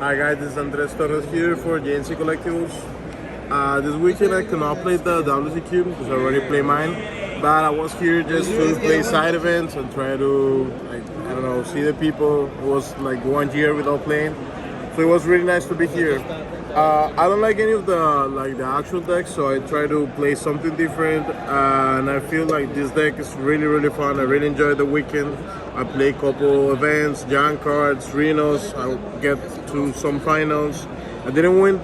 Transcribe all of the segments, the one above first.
Hi guys, this is Torres here for JNC Collectibles. This weekend I could not play the WC Cube because I already played mine, but I was here just to play side events and try to, I don't know, see the people. It was like 1 year without playing, so it was really nice to be here. I don't like any of the actual decks, so I try to play something different, and I feel like this deck is really fun. I really enjoyed the weekend. I played a couple events, giant cards, Renos. I get to some finals. I didn't win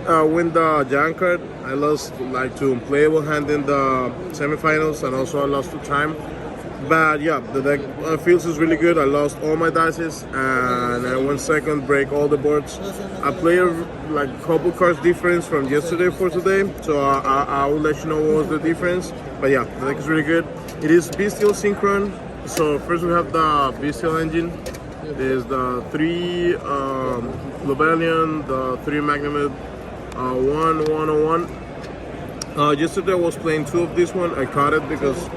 the giant card. I lost like to unplayable hand in the semifinals, and also I lost to time. But yeah, the deck feels is really good. I lost all my dices and I went second, break all the boards. I play like a couple cards difference from yesterday for today, so I will let you know what was the difference. But yeah, the deck is really good. It is Bystial Synchron. So first we have the Bystial engine. There's the 3 Lobelian, the 3 Magnamid, 101. Yesterday I was playing 2 of this one. I caught it because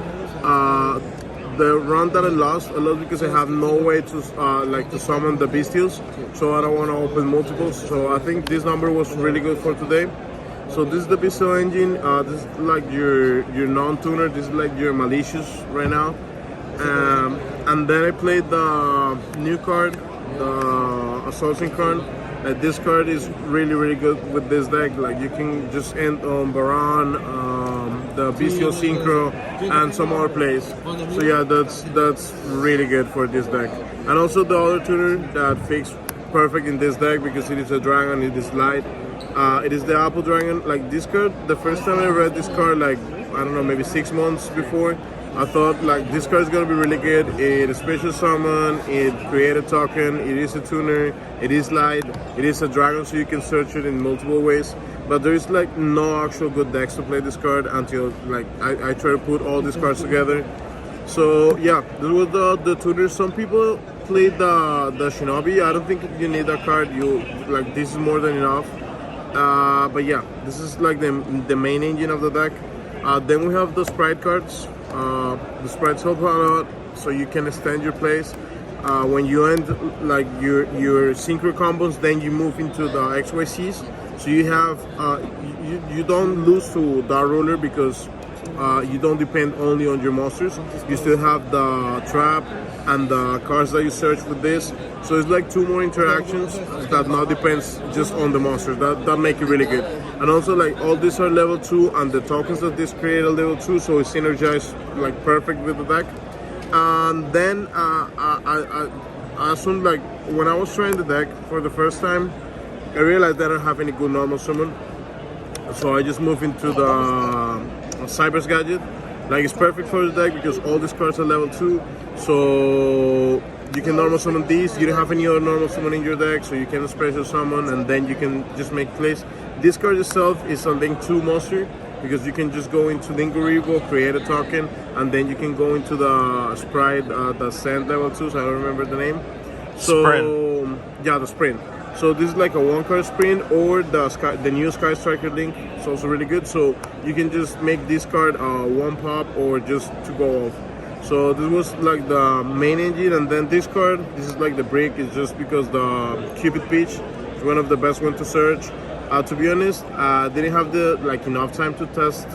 the run that I lost because I have no way to to summon the Bystials, so I don't want to open multiples. So I think this number was really good for today. So this is the Bystial engine. This is like your non-tuner. This is like your malicious right now. And then I played the new card, the Assault Synchron. This card is really good with this deck. Like you can just end on Baron, the Bystial Synchro, and some other plays. So yeah, that's really good for this deck. And also the other tuner that fits perfect in this deck because it is a dragon, it is light. It is the Apple Dragon. Like this card, the first time I read this card, like I don't know, maybe 6 months before, I thought like this card is gonna be really good. It is special summon, it create a token, it is a tuner, it is light, it is a dragon, so you can search it in multiple ways. But there is like no actual good decks to play this card until like I try to put all these cards together. So yeah, this was the tuner. Some people play the Shinobi. I don't think you need that card. This is more than enough. But yeah, this is like the main engine of the deck. Then we have the Sprite cards. The Sprites help a lot, so you can extend your plays. When you end like your synchro combos, then you move into the XYCs. So you have you don't lose to Dark Ruler because you don't depend only on your monsters. You still have the trap and the cards that you search with this. So it's like 2 more interactions that now depends just on the monsters. That make it really good. And also like all these are level 2, and the tokens that this create are level 2, so it's synergized like perfect with the deck. And then I assumed like when I was trying the deck for the first time, I realized that I don't have any good normal summon. So I just moved into the Cyber's Gadget. Like it's perfect for the deck because all these cards are level 2, so you can normal summon these. You don't have any other normal summon in your deck, so you can special summon and then you can just make plays. This card itself is a link 2 monster because you can just go into Linguribo, create a token, and then you can go into the Sprite, the Sand level 2, so I don't remember the name. So Sprint. Yeah, the Sprint. So this is like a 1-card sprint, or the new Sky Striker link. It's also really good. So you can just make this card 1 pop or just to go off. So this was like the main engine, and then this card, this is like the brick. It's just because the Cupid Peach is one of the best ones to search. To be honest, I didn't have enough time to test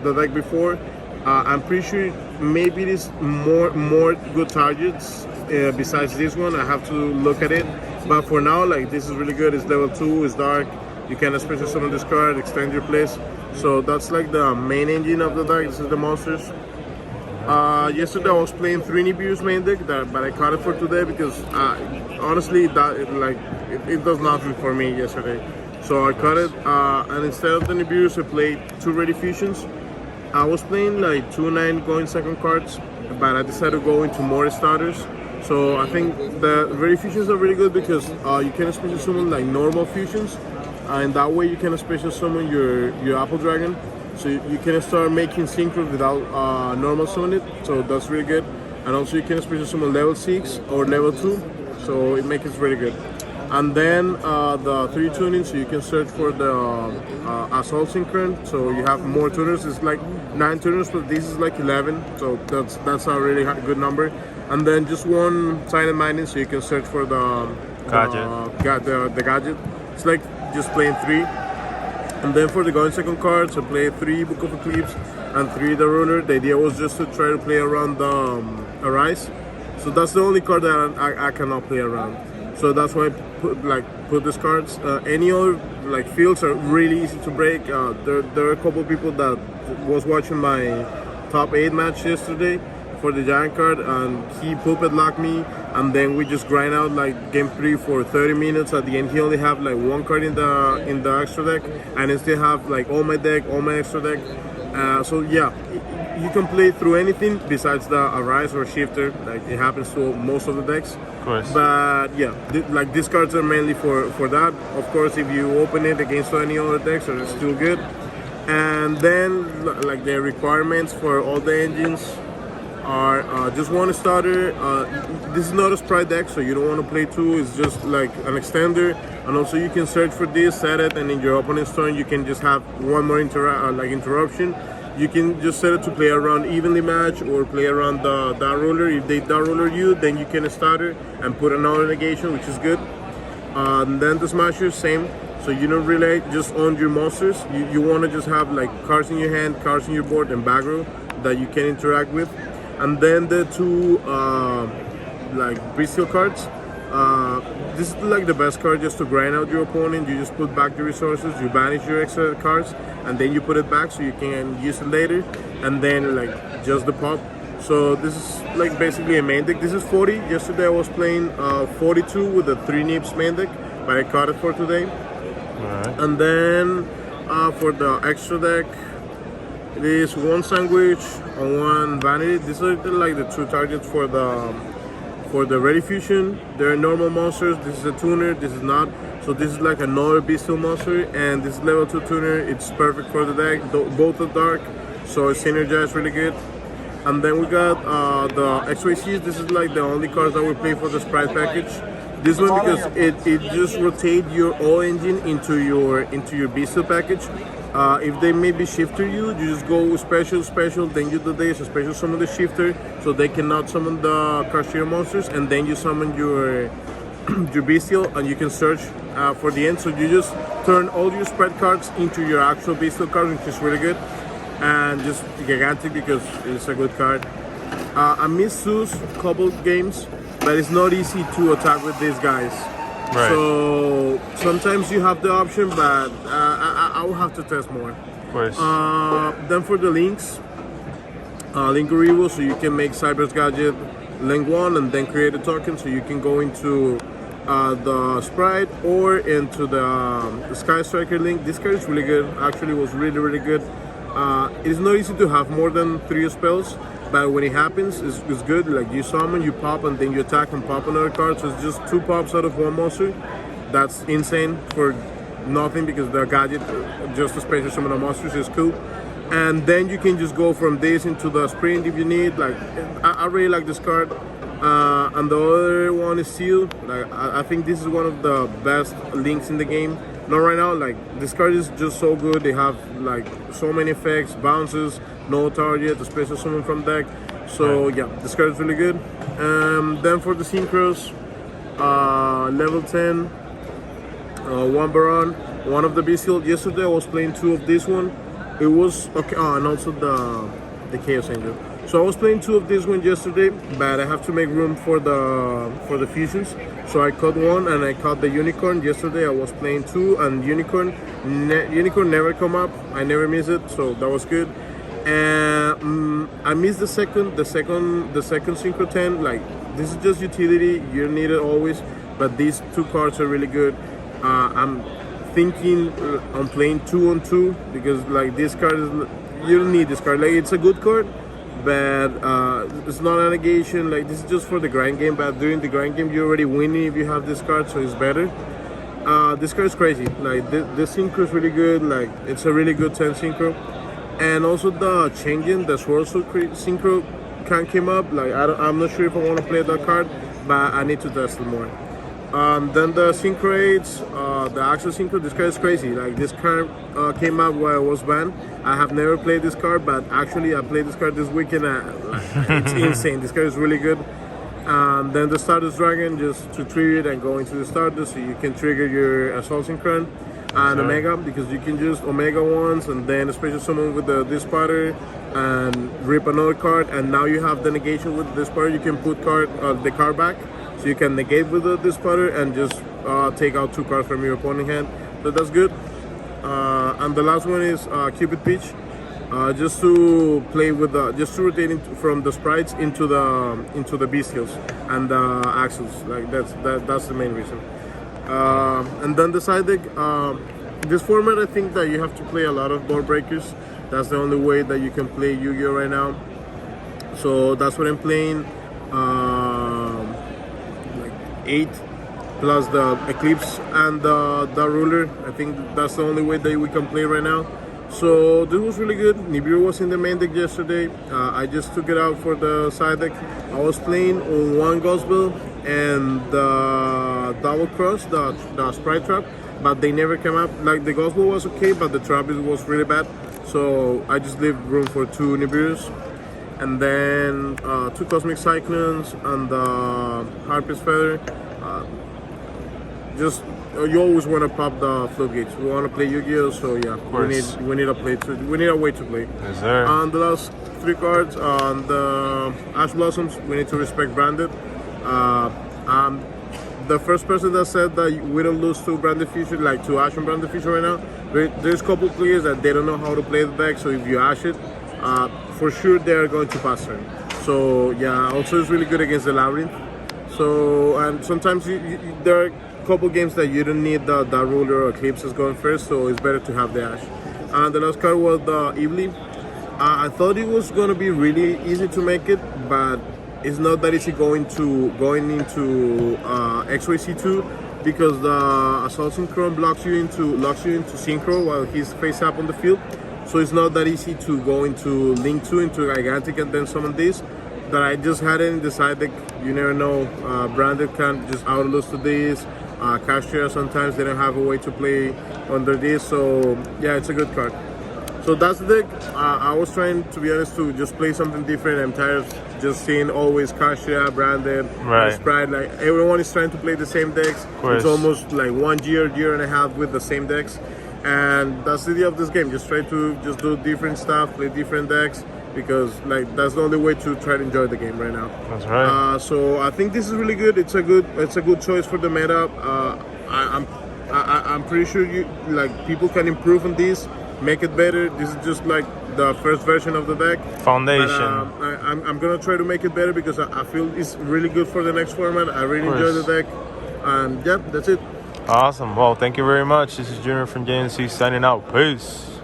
the deck before. I'm pretty sure maybe it is more good targets besides this one. I have to look at it. But for now, like this is really good. It's level 2, it's dark. You can special summon this card, extend your place. So that's like the main engine of the deck. This is the monsters. Yesterday I was playing 3 Nibiru's main deck, but I caught it for today because honestly it does nothing for me yesterday. So I cut it, and instead of the Nibiru's, I played 2 Ready Fusions. I was playing like 2-9 going second cards, but I decided to go into more starters. So I think the Ready Fusions are really good because you can special summon like normal fusions, and that way you can special summon your Apple Dragon. So you can start making synchros without normal summon it. So that's really good. And also you can special summon level 6 or level 2. So it makes it really good. And then the 3 tuning, so you can search for the Assault Synchron. So you have more tuners. It's like 9 tuners, but this is like 11. So that's a really good number. And then just 1 silent mining, so you can search for the gadget. it's like just playing 3. And then for the going second cards, I play 3 Book of Eclipse and 3 the Ruler. The idea was just to try to play around the Arise. So that's the only card that I cannot play around. So that's why I put these cards. Any other fields are really easy to break. There are a couple people that was watching my top 8 match yesterday for the giant card, and he puppet locked me, and then we just grind out game 3 for 30 minutes. At the end, he only have 1 card in the extra deck, and I still have all my extra deck. So yeah, you can play through anything besides the Arise or Shifter. It happens to most of the decks. Of course. But yeah, these cards are mainly for that. Of course, if you open it against any other decks, it's still good. And then the requirements for all the engines are just 1 starter. This is not a Sprite deck, so you don't want to play 2. It's just an extender, and also you can search for this, set it, and in your opponent's turn you can just have 1 more interruption. You can just set it to play around evenly match or play around the roller. If they roller you, then you can start it and put another negation, which is good. And then the Smasher, same. So you don't really just own your monsters. You want to just have cards in your hand, cards in your board, and back row that you can interact with. And then the 2 Bystial cards. This is the best card just to grind out your opponent. You just put back the resources, you banish your extra cards, and then you put it back so you can use it later. And then just the pop. So this is basically a main deck. This is 40. Yesterday I was playing 42 with the 3 Nips main deck, but I cut it for today. Alright. And then for the extra deck, it is 1 Sandwich and 1 Vanity. These are the 2 targets for the Ready Fusion. They're normal monsters. This is a tuner, this is not. So this is another Bystial monster, and this is level 2 tuner. It's perfect for the deck. Both are dark, so it's synergized really good. And then we got the XYCs. This is the only cards that we play for the Sprite package. This one because it just rotates your all engine into your Bystial package. If they maybe shifter you just go special, then you do this, special summon the shifter, so they cannot summon the Cashier monsters, and then you summon your Bystial, and you can search for the end. So you just turn all your Sprite cards into your actual Bystial cards, which is really good, and just gigantic because it's a good card. I missed Zeus a couple games, but it's not easy to attack with these guys. Right. So sometimes you have the option, but I will have to test more. Of course. Then for the links, link Uribo, so you can make Cyber's Gadget link 1 and then create a token, so you can go into the Sprite or into the Sky Striker link. This card is really good. Actually, was really good. It is not easy to have more than 3 spells, but when it happens, it's good. You summon, you pop, and then you attack and pop another card. So it's just 2 pops out of 1 monster. That's insane for nothing, because the gadget, just a special summon of monsters, is cool. And then you can just go from this into the sprint if you need. I really like this card. And the other one is Seal. I think this is one of the best links in the game. Not right now. This card is just so good. They have so many effects, bounces, no target, a special summon from deck. So yeah, this card is really good. Then for the Synchros, level 10, 1 Baron, 1 of the Bystial. Yesterday I was playing 2 of this one. It was okay. And also the Chaos Angel. So I was playing 2 of this one yesterday, but I have to make room for the fusions. So I cut 1 and I cut the Unicorn. Yesterday I was playing 2 and Unicorn. Unicorn never come up. I never miss it, so that was good. And I missed the second Synchro 10. This is just utility. You don't need it always, but these 2 cards are really good. I'm thinking on playing 2 on 2 because this card is, you don't need this card. It's a good card, but it's not a negation. This is just for the grind game, but during the grind game you're already winning if you have this card, so it's better. This card is crazy. This Synchro is really good. It's a really good 10 Synchro. And also the changing, the Swirl Synchro came up. I'm not sure if I want to play that card, but I need to test it more. Then the Synchro 8s, the actual Synchro, this card is crazy. This card came out while I was banned. I have never played this card, but actually I played this card this weekend. It's insane. This card is really good. And then the Stardust Dragon, just to trigger it and go into the Stardust, so you can trigger your Assault Synchron and Omega, because you can just Omega once and then special summon with the Disparter and rip another card, and now you have the negation with the Disparter. You can put the card back, so you can negate with the Disparter and just take out 2 cards from your opponent's hand. So that's good. And the last one is Cupid Peach. Just to play with just to rotate from the sprites into the bestials and the axles. Like that's the main reason. And then the side deck. This format, I think that you have to play a lot of board breakers. That's the only way that you can play Yu-Gi-Oh right now. So that's what I'm playing. Like 8 plus the Eclipse and the Ruler. I think that's the only way that we can play right now. So this was really good. Nibiru was in the main deck yesterday. I just took it out for the side deck. I was playing on 1 Ghost Bill and the Double Cross, the Sprite Trap, but they never came up. Like the Ghost Bill was okay, but the Trap was really bad. So I just leave room for 2 Nibirus. And then 2 Cosmic Cyclones and the Harpist Feather. You always want to pop the floodgates. We want to play Yu-Gi-Oh, so yeah, we need a way to play. Yes, sir. And the last 3 cards on the Ash Blossoms, we need to respect Branded. The first person that said that we don't lose to Branded Future, like to Ash and Branded Future right now, there's a couple players that they don't know how to play the deck. So if you Ash it, for sure they are going to pass turn. So yeah, also it's really good against the Labyrinth. So and sometimes there are couple games that you don't need the Ruler or Eclipses going first, so it's better to have the Ash. And the last card was the Evely. I thought it was gonna be really easy to make it, but it's not that easy going into XYC2, because the Assault Synchron locks you into Synchro while he's face up on the field. So it's not that easy to go into Link 2 into Gigantic and then summon this. That I just had it in the side deck. You never know. Branded can just out lose to this. Castria sometimes they don't have a way to play under this, so yeah, it's a good card. So that's the deck. I was trying, to be honest, to just play something different. I'm tired of just seeing always Castria, Branded, Sprite. Like everyone is trying to play the same decks. It's almost like 1 year and a half with the same decks, and that's the idea of this game. Just try to just do different stuff, play different decks, because like that's the only way to try to enjoy the game right now. That's right. So I think this is really good. It's a good choice for the meta. I'm pretty sure people can improve on this, make it better. This is just like the first version of the deck. Foundation. But, I'm gonna try to make it better because I feel it's really good for the next format. I really enjoy the deck, and yeah, that's it. Awesome. Well, thank you very much. This is Junior from JNC signing out. Peace.